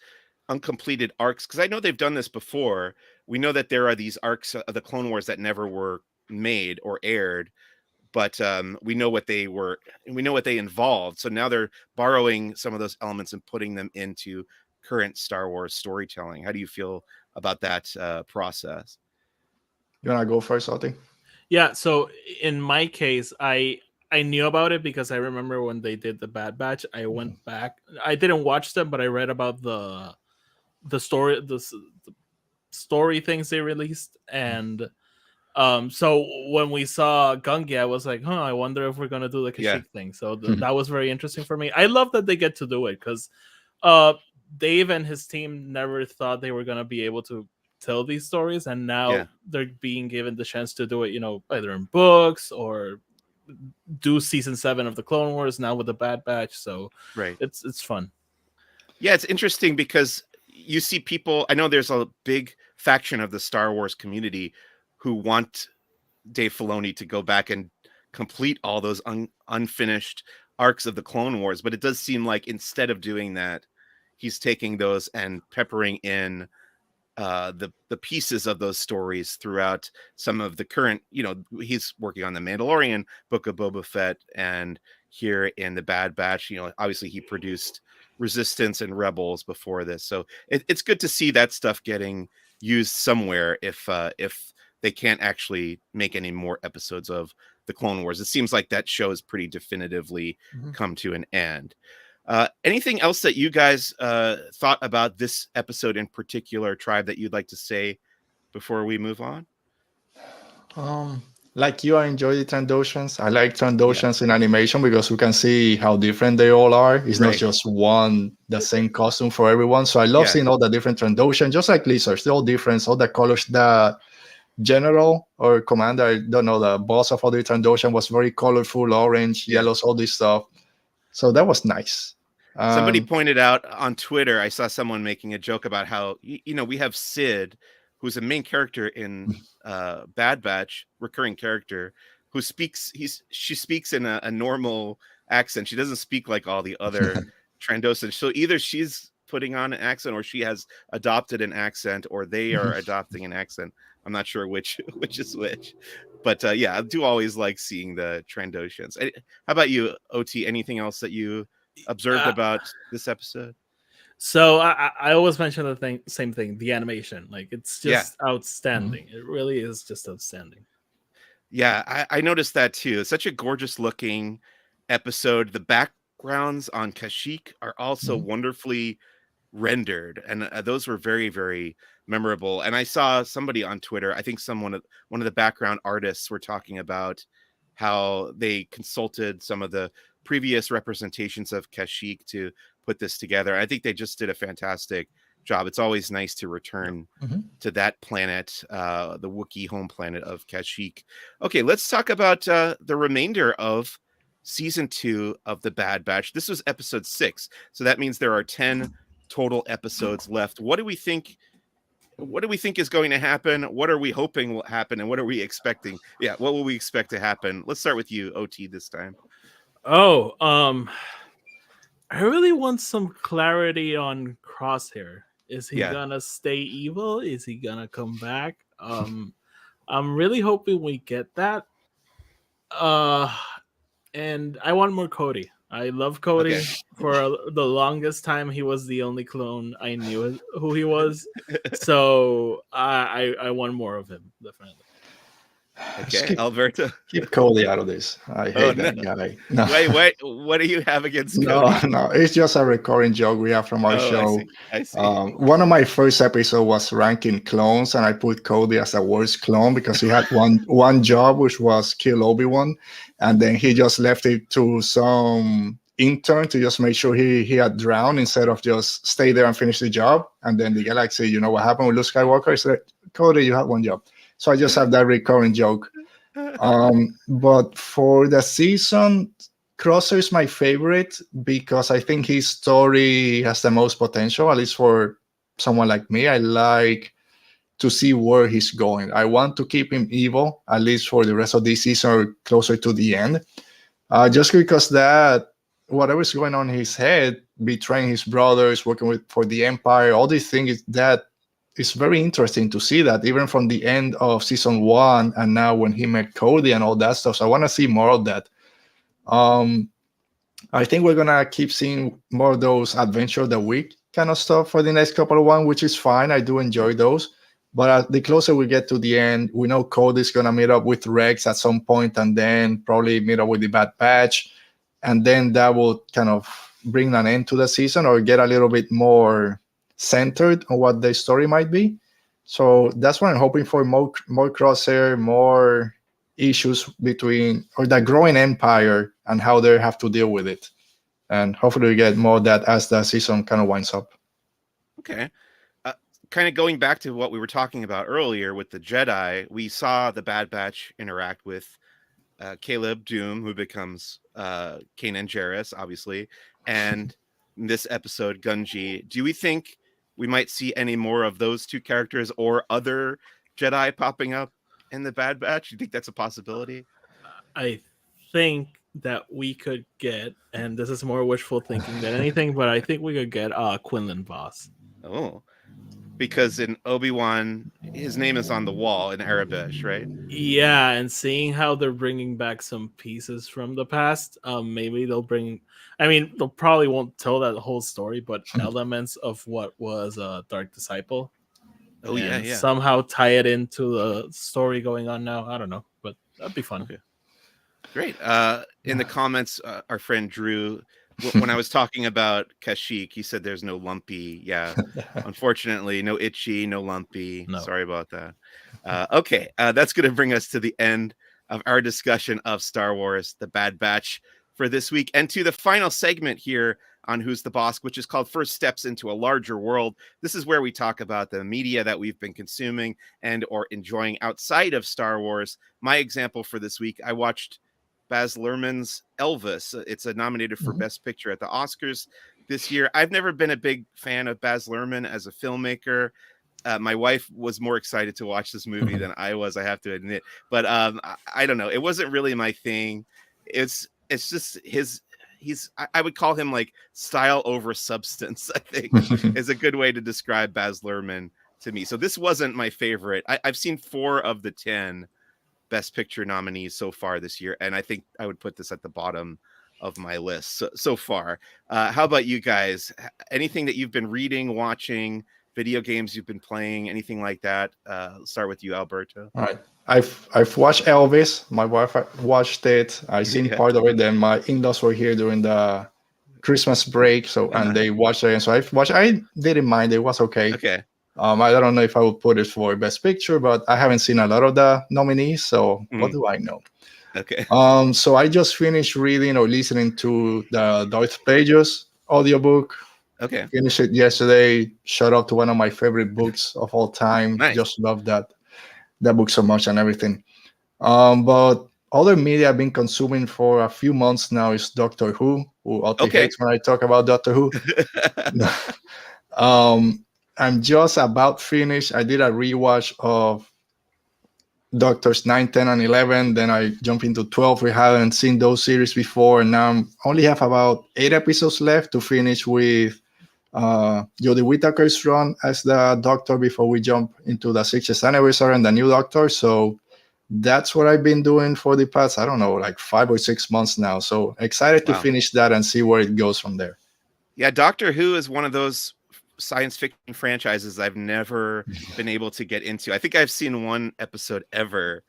uncompleted arcs? Because I know they've done this before. We know that there are these arcs of the Clone Wars that never were made or aired, but we know what they were, and we know what they involved. So now they're borrowing some of those elements and putting them into current Star Wars storytelling. How do you feel about that process? You want to go first, Oti? Yeah, so in my case, I knew about it because I remember when they did the Bad Batch. I went back. I didn't watch them, but I read about the story things they released, and so when we saw Gungi, I was like, I wonder if we're gonna do the Kashyyyk thing. So that was very interesting for me. I love that they get to do it, because Dave and his team never thought they were gonna be able to tell these stories, and now they're being given the chance to do it, either in books or do season 7 of the Clone Wars now with the Bad Batch. So it's fun. Yeah, it's interesting because you see people, I know there's a big faction of the Star Wars community who want Dave Filoni to go back and complete all those unfinished arcs of the Clone Wars. But it does seem like instead of doing that, he's taking those and peppering in the pieces of those stories throughout some of the current, he's working on the Mandalorian, Book of Boba Fett, and here in the Bad Batch. Obviously he produced Resistance and Rebels before this, so it's good to see that stuff getting used somewhere. If they can't actually make any more episodes of the Clone Wars, it seems like that show has pretty definitively come to an end. Anything else that you guys thought about this episode in particular, Tribe, that you'd like to say before we move on? Like you, I enjoy the Trandoshans. I like Trandoshans in animation because we can see how different they all are. It's not just the same costume for everyone. So I love seeing all the different Trandoshans, just like lizards. They're all different. All the colors. The general or commander, I don't know, the boss of all the Trandoshan was very colorful, orange, yellows, all this stuff. So that was nice. Somebody pointed out on Twitter, I saw someone making a joke about how, we have Sid, who's a main character in Bad Batch, recurring character, who she speaks in a normal accent. She doesn't speak like all the other Trandoshan. So either she's putting on an accent, or she has adopted an accent, or they are adopting an accent. I'm not sure which is which. But I do always like seeing the Trandoshans. How about you, OT? Anything else that you observed about this episode? So I always mention the same thing, the animation. Like, it's just outstanding. It really is just outstanding. Yeah, I noticed that too. It's such a gorgeous looking episode. The backgrounds on Kashyyyk are also wonderfully rendered, and those were very, very memorable. And I saw somebody on Twitter, I think one of the background artists were talking about how they consulted some of the previous representations of Kashyyyk to put this together. I think they just did a fantastic job. It's always nice to return to that planet, the Wookiee home planet of Kashyyyk. Okay, let's talk about the remainder of season 2 of the Bad Batch. This was episode 6, so that means there are 10 total episodes left. What do we think is going to happen? What are we hoping will happen, and what are we expecting? What will we expect to happen? Let's start with you, OT, this time. I really want some clarity on Crosshair. Is he gonna stay evil? Is he gonna come back? I'm really hoping we get that. And I want more Cody. I love Cody. For the longest time, he was the only clone I knew who he was. So I want more of him, definitely. Okay, Alberto. Keep Cody out of this. I hate that guy. No. Wait, what do you have against Cody? No, it's just a recurring joke we have from our show. I see. One of my first episodes was ranking clones, and I put Cody as the worst clone because he had one job, which was kill Obi-Wan, and then he just left it to some intern to just make sure he had drowned instead of just stay there and finish the job. And then the galaxy, you know what happened with Luke Skywalker? I said, Cody, you had one job. So I just have that recurring joke. But for the season, Crosser is my favorite because I think his story has the most potential, at least for someone like me. I like to see where he's going. I want to keep him evil, at least for the rest of this season or closer to the end. Just because that whatever's going on in his head, betraying his brothers, working for the Empire, all these things, that it's very interesting to see that even from the end of season 1 and now when he met Cody and all that stuff. So I want to see more of that. I think we're gonna keep seeing more of those adventure of the week kind of stuff for the next couple of ones, which is fine. I do enjoy those. But the closer we get to the end, we know Cody's gonna meet up with Rex at some point, and then probably meet up with the Bad Batch, and then that will kind of bring an end to the season or get a little bit more centered on what the story might be. So that's what I'm hoping for, more Crosshair, more issues between or the growing Empire and how they have to deal with it. And hopefully we get more of that as the season kind of winds up. Okay. Kind of going back to what we were talking about earlier with the Jedi, we saw the Bad Batch interact with Caleb Doom, who becomes Kanan Jarrus, obviously, and in this episode, Gunji. Do we think we might see any more of those two characters or other Jedi popping up in the Bad Batch? Do you think that's a possibility? I think that we could get, and this is more wishful thinking than anything, but I think we could get Quinlan Voss. Oh, because in Obi-Wan, his name is on the wall in Arabish, right? Yeah, and seeing how they're bringing back some pieces from the past, maybe they'll bring. I mean, they'll probably won't tell that whole story, but elements of what was a Dark Disciple, Oh and yeah. somehow tie it into the story going on now. I don't know, but that'd be fun. Okay. Great. In the comments, our friend Drew, when I was talking about Kashyyyk, he said there's no lumpy. Yeah, unfortunately, no itchy, no lumpy. No. Sorry about that. Okay, that's going to bring us to the end of our discussion of Star Wars: The Bad Batch for this week, and to the final segment here on Who's the Bossk, which is called First Steps into a Larger World. This is where we talk about the media that we've been consuming and or enjoying outside of Star Wars. My example for this week, I watched Baz Luhrmann's Elvis. It's nominated for Best Picture at the Oscars this year. I've never been a big fan of Baz Luhrmann as a filmmaker. My wife was more excited to watch this movie than I was, I have to admit. But I don't know. It wasn't really my thing. It's just I would call him like style over substance, I think is a good way to describe Baz Luhrmann to me. So this wasn't my favorite. I've seen 4 of the 10 Best Picture nominees so far this year, and I think I would put this at the bottom of my list so far. How about you guys? Anything that you've been reading, watching, video games you've been playing, anything like that? Start with you, Alberto. All right. I've watched Elvis. My wife watched it. I seen part of it. Then my in-laws were here during the Christmas break, and they watched it. And so I've watched. I didn't mind. It was okay. Okay. I don't know if I would put it for Best Picture, but I haven't seen a lot of the nominees, so what do I know? Okay. So I just finished reading or listening to the Darth Pages audiobook. Okay. Finished it yesterday. Shout out to one of my favorite books of all time. Nice. Just love that book so much and everything. But other media I've been consuming for a few months now is Doctor Who Oti hates when I talk about Doctor Who. I'm just about finished. I did a rewatch of Doctors 9, 10, and 11. Then I jumped into 12. We haven't seen those series before. And now I only have about 8 episodes left to finish with Jodie Whittaker's run as the Doctor before we jump into the 60th anniversary and the new Doctor. So that's what I've been doing for the past, I don't know, like 5 or 6 months now. So excited to finish that and see where it goes from there. Yeah, Doctor Who is one of those science fiction franchises I've never been able to get into. I think I've seen 1 episode ever,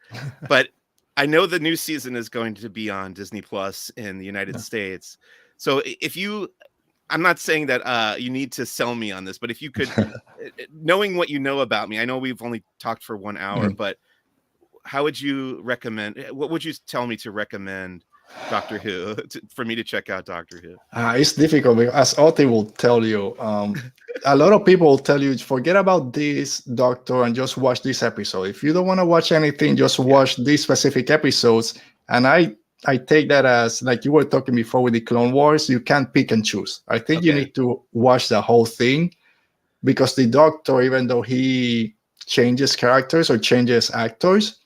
but I know the new season is going to be on Disney Plus in the United States. So if you, I'm not saying that you need to sell me on this, but if you could, knowing what you know about me, I know we've only talked for 1 hour, but how would you recommend, what would you tell me to recommend Doctor Who for me to check out Doctor Who? It's difficult because, as Oti will tell you, a lot of people will tell you, forget about this Doctor and just watch this episode. If you don't want to watch anything, just watch these specific episodes. And I take that as, like you were talking before with the Clone Wars, you can't pick and choose. I think you need to watch the whole thing, because the Doctor, even though he changes characters or changes actors,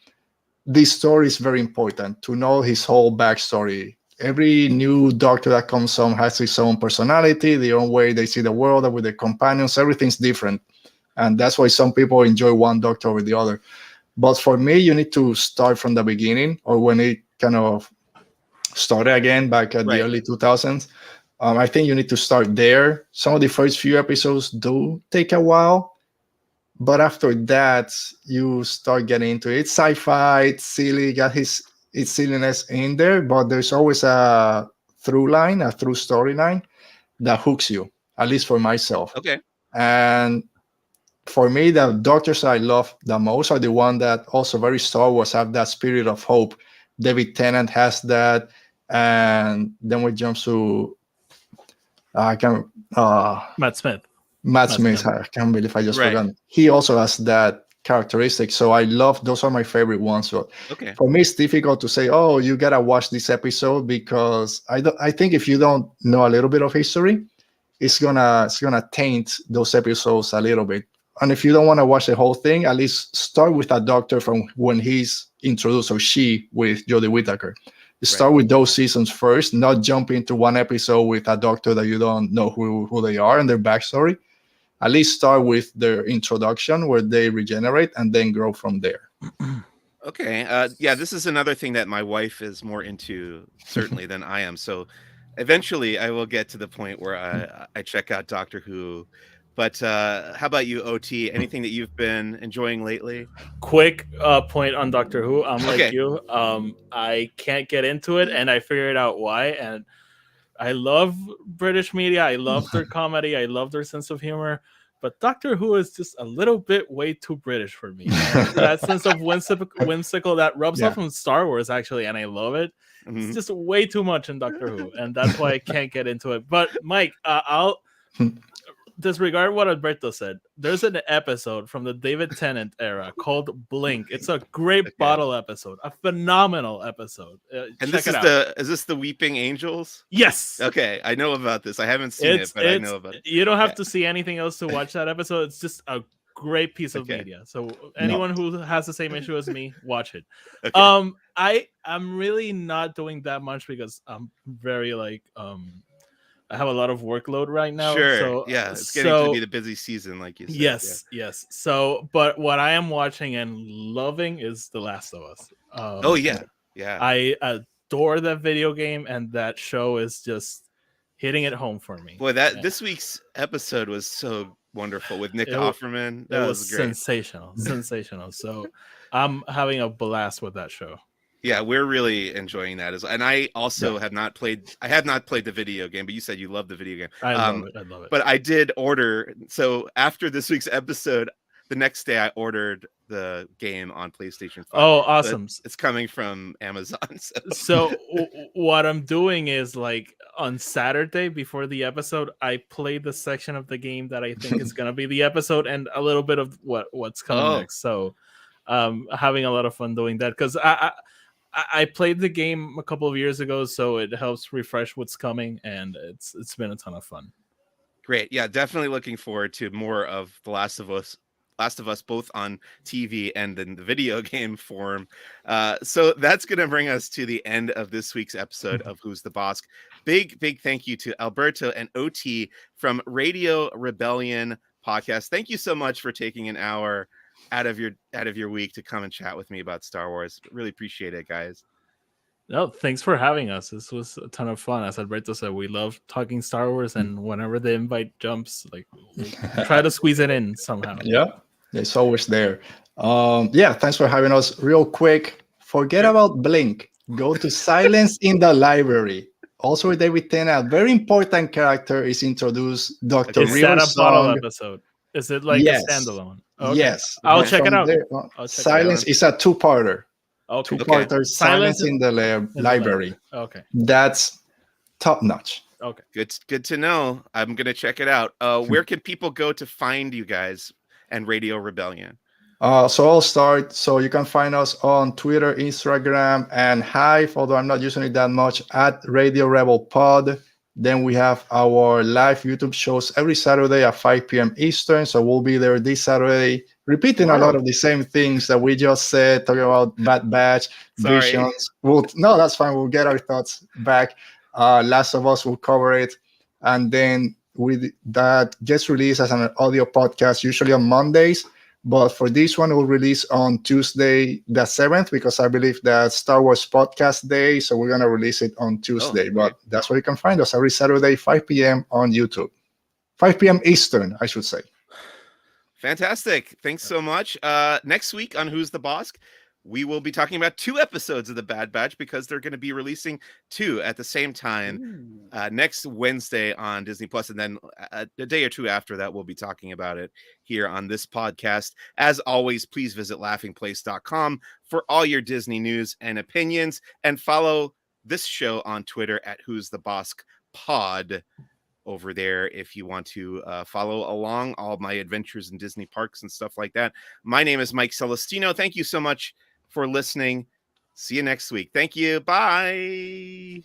this story is very important to know his whole backstory. Every new Doctor that comes on has his own personality, their own way they see the world, and with their companions, everything's different. And that's why some people enjoy one Doctor over the other. But for me, you need to start from the beginning, or when it kind of started again back at the early 2000s. I think you need to start there. Some of the first few episodes do take a while, but after that, you start getting into it. It's sci-fi, it's silly, got its silliness in there, but there's always a through storyline that hooks you, at least for myself. Okay. And for me, the Doctors I love the most are the one that also very Star Wars, have that spirit of hope. David Tennant has that, and then we jump to Matt Smith. I can't believe I just forgot. He also has that characteristic. So I love, those are my favorite ones. So for me, it's difficult to say, oh, you gotta watch this episode, because I think if you don't know a little bit of history, it's gonna taint those episodes a little bit. And if you don't want to watch the whole thing, at least start with a Doctor from when he's introduced, or she, with Jodie Whittaker. Start with those seasons first, not jump into one episode with a Doctor that you don't know who they are and their backstory. at least start with their introduction where they regenerate and then grow from there. Okay. Yeah, this is another thing that my wife is more into, certainly, than I am. So eventually I will get to the point where I check out Doctor Who. But how about you, OT? Anything that you've been enjoying lately? Quick point on Doctor Who. I'm like Okay. you. I can't get into it, and I figured out why. And I love British media. I love their comedy. I love their sense of humor. But Doctor Who is just a little bit way too British for me. And that sense of whimsical that rubs off on Star Wars, actually, and I love it. It's just way too much in Doctor Who, and that's why I can't get into it. But Mike, I'll disregard what Alberto said. There's an episode from the David Tennant era called Blink. It's a great bottle episode, a phenomenal episode. And check this it is out. is this the Weeping Angels? Yes. Okay, I know about this. I haven't seen it, but I know about it. You don't have to see anything else to watch that episode. It's just a great piece of media. So anyone who has the same issue as me, watch it. I'm really not doing that much because I'm very I have a lot of workload right now. Sure. So yeah, it's getting to be the busy season, like you said. Yes. So, but what I am watching and loving is The Last of Us. Yeah. I adore that video game, and that show is just hitting it home for me. Boy, this week's episode was so wonderful with Nick Offerman. That was great. Sensational. So I'm having a blast with that show. Yeah, we're really enjoying that and I also have not played the video game, but you said you love the video game. I love it. But I did order, so after this week's episode, the next day I ordered the game on PlayStation 5. Oh, awesome. It's coming from Amazon. So what I'm doing is, like, on Saturday before the episode, I play the section of the game that I think is going to be the episode and a little bit of what's coming next. So having a lot of fun doing that because I played the game a couple of years ago, so it helps refresh what's coming, and it's been a ton of fun. Great. Yeah, definitely looking forward to more of The Last of Us, both on TV and in the video game form. So that's going to bring us to the end of this week's episode of Who's the Bossk. Big thank you to Alberto and Oti from Radio Rebellion podcast. Thank you so much for taking an hour out of your week to come and chat with me about Star Wars. Really appreciate it, guys. No, thanks for having us. This was a ton of fun. As Alberto said, we love talking Star Wars, and whenever the invite jumps, we'll try to squeeze it in somehow. Yeah, it's always there. Thanks for having us. Real quick, forget about Blink. Go to Silence in the Library. Also with David Tennant, a very important character is introduced. Dr. Is that a bottle Riversong. Episode? Is it like a standalone? Okay. Yes. I'll check it out. Silence is a two-parter. Okay. Two-parter. Silence in the library. Okay. That's top-notch. Okay. Good to know. I'm going to check it out. Where can people go to find you guys and Radio Rebellion? So I'll start. So you can find us on Twitter, Instagram, and Hive, although I'm not using it that much, at Radio Rebel Pod. Then we have our live YouTube shows every Saturday at 5 p.m. Eastern. So we'll be there this Saturday, repeating a lot of the same things that we just said, talking about Bad Batch, Visions. No, that's fine. We'll get our thoughts back. Last of Us will cover it. And then that gets released as an audio podcast, usually on Mondays. But for this one, we'll release on Tuesday the 7th, because I believe that's Star Wars Podcast Day. So we're going to release it on Tuesday. But that's where you can find us every Saturday, 5 p.m. on YouTube. 5 p.m. Eastern, I should say. Fantastic. Thanks so much. Next week on Who's the Bossk, we will be talking about 2 episodes of The Bad Batch, because they're going to be releasing 2 at the same time next Wednesday on Disney Plus, and then a day or 2 after that, we'll be talking about it here on this podcast. As always, please visit laughingplace.com for all your Disney news and opinions, and follow this show on Twitter at Who's the Bossk Pod over there if you want to follow along all of my adventures in Disney parks and stuff like that. My name is Mike Celestino. Thank you so much for listening. See you next week. Thank you. Bye.